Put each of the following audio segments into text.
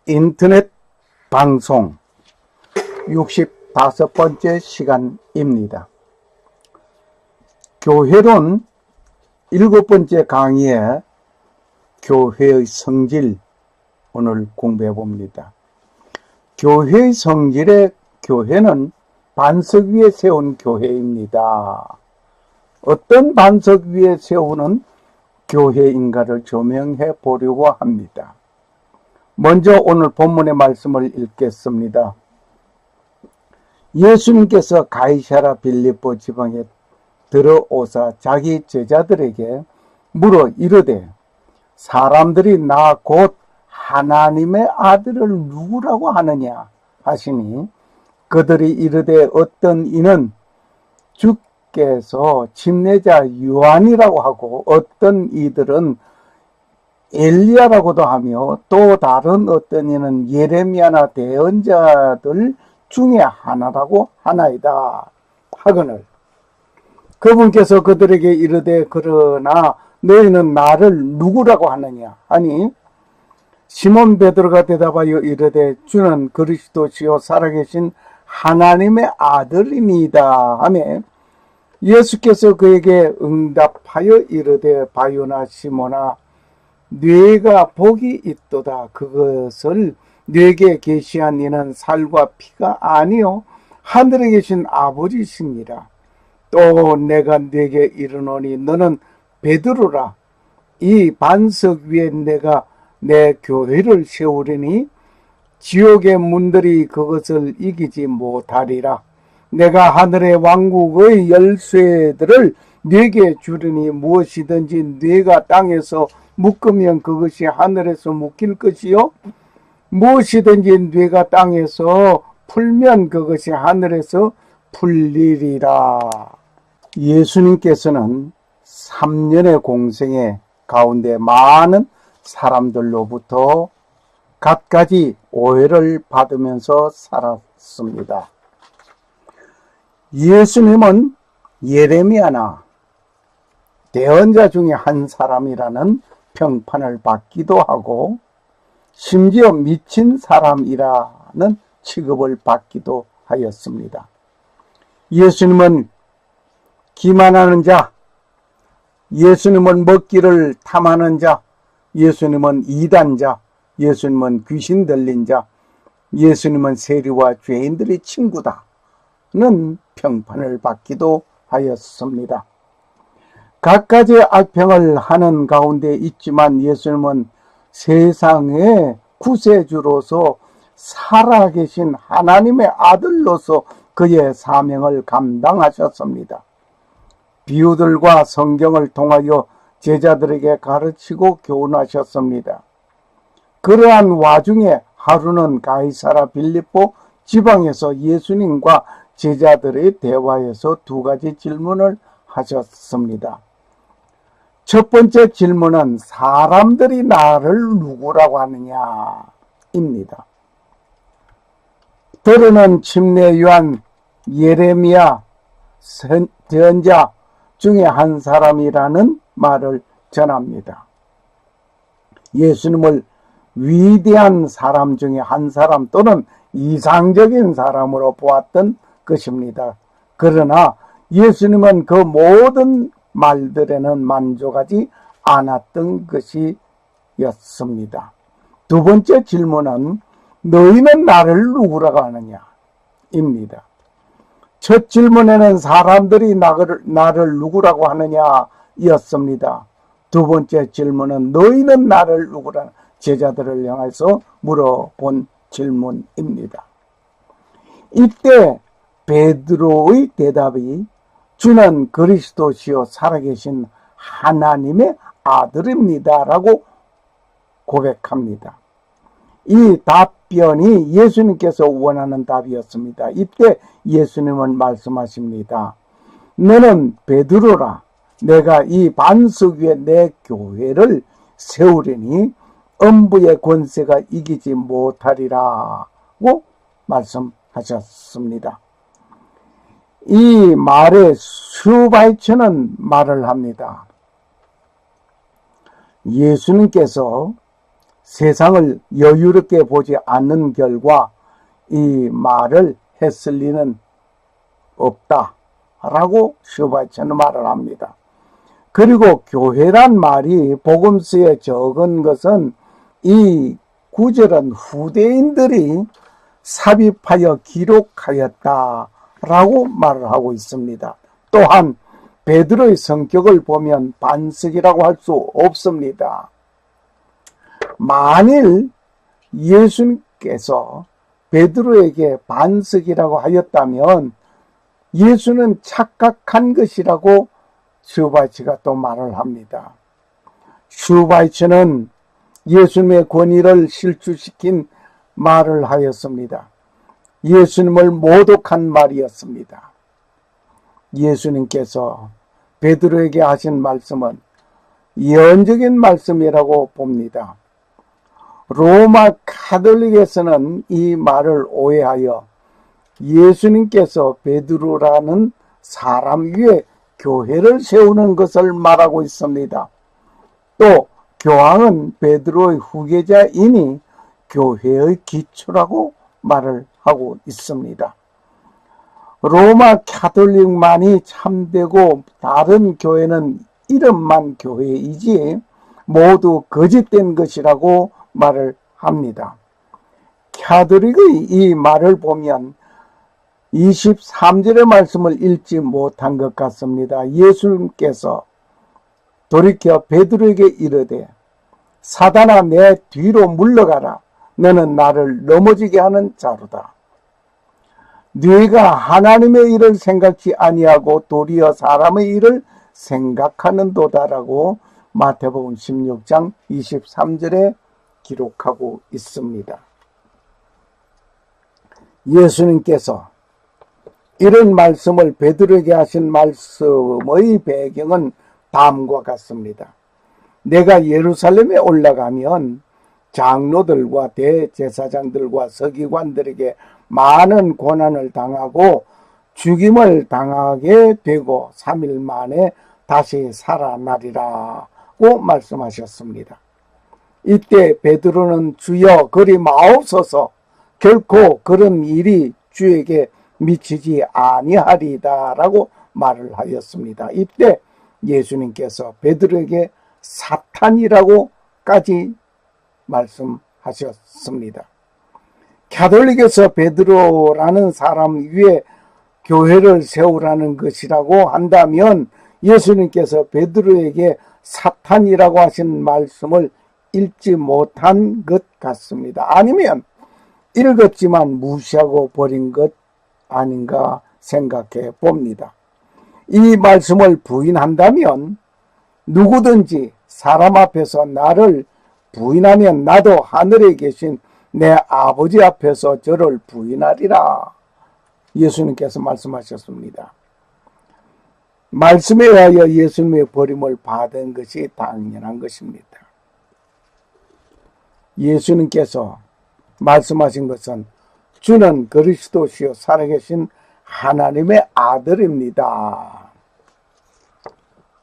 인터넷 방송 65번째 시간입니다. 교회론 7번째 강의에 교회의 성질 오늘 공부해 봅니다. 교회의 성질의 교회는 반석 위에 세운 교회입니다. 어떤 반석 위에 세우는 교회인가를 조명해 보려고 합니다. 먼저 오늘 본문의 말씀을 읽겠습니다. 예수님께서 가이사랴 빌립보 지방에 들어오사 자기 제자들에게 물어 이르되 사람들이 나 곧 하나님의 아들을 누구라고 하느냐 하시니 그들이 이르되 어떤 이는 주께서 침례자 요한이라고 하고 어떤 이들은 엘리야라고도 하며 또 다른 어떤 이는 예레미야나 대언자들 중에 하나라고 하나이다 하거늘 그분께서 그들에게 이르되 그러나 너희는 나를 누구라고 하느냐 하니 시몬 베드로가 대답하여 이르되 주는 그리스도시요 살아계신 하나님의 아들이니이다 하매 예수께서 그에게 응답하여 이르되 바요나 시몬아 네가 복이 있도다. 그것을 네게 계시한 이는 살과 피가 아니요 하늘에 계신 아버지시니라. 또 내가 네게 이르노니 너는 베드로라. 이 반석 위에 내가 내 교회를 세우리니 지옥의 문들이 그것을 이기지 못하리라. 내가 하늘의 왕국의 열쇠들을 네게 주리니 무엇이든지 네가 땅에서 묶으면 그것이 하늘에서 묶일 것이요 무엇이든지 네가 땅에서 풀면 그것이 하늘에서 풀리리라. 예수님께서는 3년의 공생의 가운데 많은 사람들로부터 갖가지 오해를 받으면서 살았습니다. 예수님은 예레미야나 대언자 중에 한 사람이라는 평판을 받기도 하고 심지어 미친 사람이라는 취급을 받기도 하였습니다. 예수님은 기만하는 자, 예수님은 먹기를 탐하는 자, 예수님은 이단자, 예수님은 귀신 들린 자, 예수님은 세리와 죄인들의 친구다는 평판을 받기도 하였습니다. 갖가지 악평을 하는 가운데 있지만 예수님은 세상의 구세주로서 살아계신 하나님의 아들로서 그의 사명을 감당하셨습니다. 비유들과 성경을 통하여 제자들에게 가르치고 교훈하셨습니다. 그러한 와중에 하루는 가이사랴 빌립보 지방에서 예수님과 제자들의 대화에서 두 가지 질문을 하셨습니다. 첫 번째 질문은 사람들이 나를 누구라고 하느냐입니다. 들으는 침례 요한, 예레미야, 선지자 중에 한 사람이라는 말을 전합니다. 예수님을 위대한 사람 중에 한 사람 또는 이상적인 사람으로 보았던 것입니다. 그러나 예수님은 그 모든 말들에는 만족하지 않았던 것이었습니다. 두 번째 질문은 너희는 나를 누구라고 하느냐 입니다. 첫 질문에는 사람들이 나를 누구라고 하느냐 였습니다. 두 번째 질문은 너희는 나를 누구라 제자들을 향해서 물어본 질문입니다. 이때 베드로의 대답이 주는 그리스도시요 살아계신 하나님의 아들입니다 라고 고백합니다. 이 답변이 예수님께서 원하는 답이었습니다. 이때 예수님은 말씀하십니다. 너는 베드로라. 내가 이 반석 위에 내 교회를 세우리니 음부의 권세가 이기지 못하리라고 말씀하셨습니다. 이 말에 수바이처는 말을 합니다. 예수님께서 세상을 여유롭게 보지 않는 결과 이 말을 했을 리는 없다라고 슈바이처는 말을 합니다. 그리고 교회란 말이 복음서에 적은 것은 이 구절은 후대인들이 삽입하여 기록하였다라고 말을 하고 있습니다. 또한 베드로의 성격을 보면 반석이라고 할 수 없습니다. 만일 예수님께서 베드로에게 반석이라고 하였다면 예수는 착각한 것이라고 슈바이처가 또 말을 합니다. 슈바이처는 예수님의 권위를 실추시킨 말을 하였습니다. 예수님을 모독한 말이었습니다. 예수님께서 베드로에게 하신 말씀은 예언적인 말씀이라고 봅니다. 로마 카톨릭에서는 이 말을 오해하여 예수님께서 베드로라는 사람 위에 교회를 세우는 것을 말하고 있습니다. 또 교황은 베드로의 후계자이니 교회의 기초라고 말을 하고 있습니다. 로마 카톨릭만이 참되고 다른 교회는 이름만 교회이지 모두 거짓된 것이라고 말을 합니다. 카톨릭의 이 말을 보면 23절의 말씀을 읽지 못한 것 같습니다. 예수님께서 돌이켜 베드로에게 이르되 사단아 내 뒤로 물러가라. 너는 나를 넘어지게 하는 자로다. 네가 하나님의 일을 생각지 아니하고 도리어 사람의 일을 생각하는도다라고 마태복음 16장 23절에 기록하고 있습니다. 예수님께서 이런 말씀을 베드로에게 하신 말씀의 배경은 다음과 같습니다. 내가 예루살렘에 올라가면 장로들과 대제사장들과 서기관들에게 많은 고난을 당하고 죽임을 당하게 되고 3일 만에 다시 살아나리라고 말씀하셨습니다. 이때 베드로는 주여 그리 마옵소서 결코 그런 일이 주에게 미치지 아니하리다라고 말을 하였습니다. 이때 예수님께서 베드로에게 사탄이라고까지 말씀하셨습니다. 가톨릭에서 베드로라는 사람 위에 교회를 세우라는 것이라고 한다면 예수님께서 베드로에게 사탄이라고 하신 말씀을 읽지 못한 것 같습니다. 아니면 읽었지만 무시하고 버린 것 아닌가 생각해 봅니다. 이 말씀을 부인한다면 누구든지 사람 앞에서 나를 부인하면 나도 하늘에 계신 내 아버지 앞에서 저를 부인하리라. 예수님께서 말씀하셨습니다. 말씀에 의하여 예수님의 버림을 받은 것이 당연한 것입니다. 예수님께서 말씀하신 것은 주는 그리스도시요 살아계신 하나님의 아들입니다.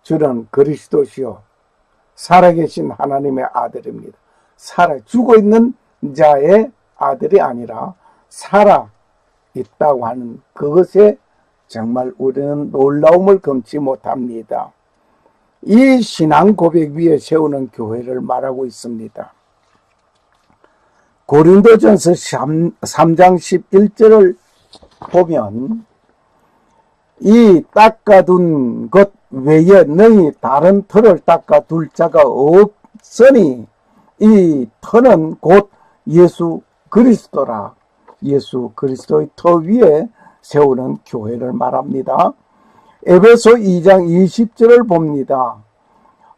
주는 그리스도시요 살아계신 하나님의 아들입니다. 죽어 있는 자의 아들이 아니라 살아 있다고 하는 그것에 정말 우리는 놀라움을 금치 못합니다. 이 신앙 고백 위에 세우는 교회를 말하고 있습니다. 고린도전서 3장 11절을 보면 이 닦아둔 것 외에 너희 다른 터를 닦아둘 자가 없으니 이 터는 곧 예수 그리스도라. 예수 그리스도의 터 위에 세우는 교회를 말합니다. 에베소 2장 20절을 봅니다.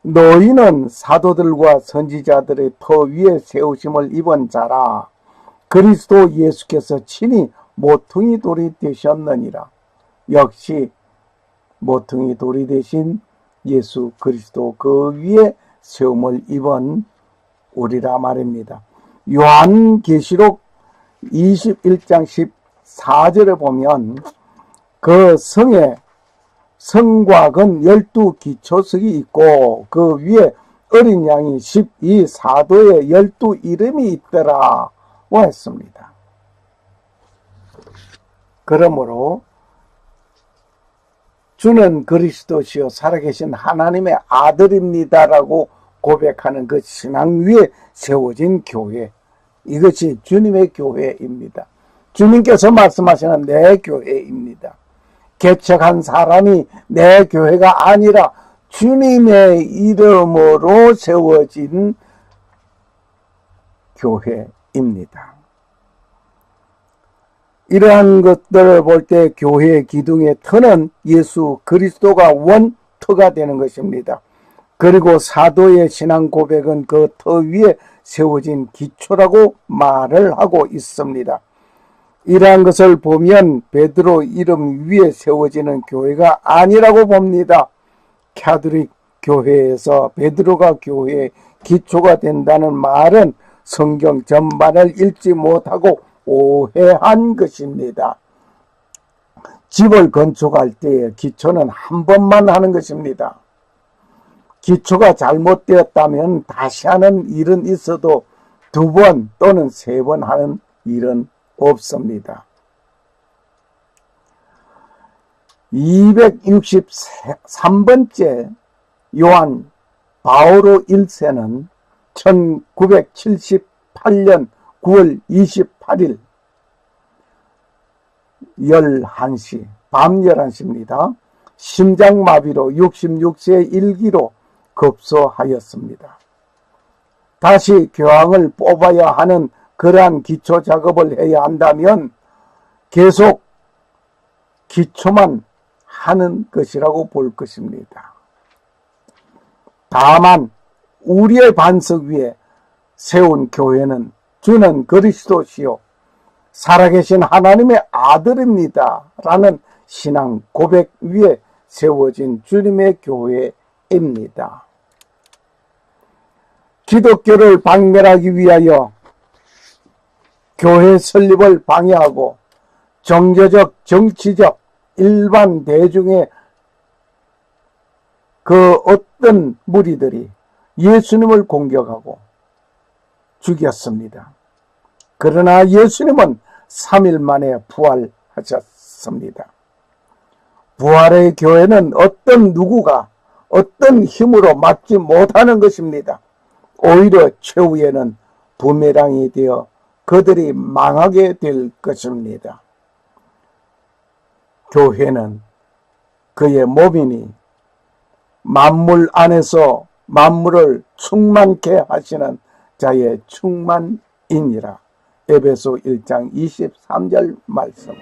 너희는 사도들과 선지자들의 터 위에 세우심을 입은 자라. 그리스도 예수께서 친히 모퉁이 돌이 되셨느니라. 역시 모퉁이 돌이 되신 예수 그리스도 그 위에 세움을 입은 우리라 말입니다. 요한계시록 21장 14절에 보면 그 성에 성곽은 12기초석이 있고 그 위에 어린 양이 12, 사도에 12 이름이 있더라고 했습니다. 그러므로 주는 그리스도시요 살아계신 하나님의 아들입니다라고 고백하는 그 신앙 위에 세워진 교회, 이것이 주님의 교회입니다. 주님께서 말씀하시는 내 교회입니다. 개척한 사람이 내 교회가 아니라 주님의 이름으로 세워진 교회입니다. 이러한 것들을 볼 때 교회의 기둥의 터는 예수 그리스도가 원터가 되는 것입니다. 그리고 사도의 신앙 고백은 그 터 위에 세워진 기초라고 말을 하고 있습니다. 이러한 것을 보면 베드로 이름 위에 세워지는 교회가 아니라고 봅니다. 카톨릭 교회에서 베드로가 교회의 기초가 된다는 말은 성경 전반을 읽지 못하고 오해한 것입니다. 집을 건축할 때의 기초는 한 번만 하는 것입니다. 기초가 잘못되었다면 다시 하는 일은 있어도 2번 또는 3번 하는 일은 없습니다. 263번째 요한 바오로 1세는 1978년 9월 28일 11시, 밤 11시입니다. 심장마비로 66세 일기로 급소하였습니다. 다시 교황을 뽑아야 하는 그러한 기초 작업을 해야 한다면 계속 기초만 하는 것이라고 볼 것입니다. 다만 우리의 반석 위에 세운 교회는 주는 그리스도시요 살아계신 하나님의 아들입니다 라는 신앙 고백 위에 세워진 주님의 교회입니다. 기독교를 박멸하기 위하여 교회 설립을 방해하고 종교적, 정치적, 일반 대중의 그 어떤 무리들이 예수님을 공격하고 죽였습니다. 그러나 예수님은 3일 만에 부활하셨습니다. 부활의 교회는 어떤 누구가 어떤 힘으로 막지 못하는 것입니다. 오히려 최후에는 부메랑이 되어 그들이 망하게 될 것입니다. 교회는 그의 몸이니 만물 안에서 만물을 충만케 하시는 자의 충만이니라. 에베소 1장 23절 말씀.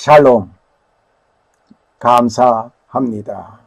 샬롬. 감사합니다.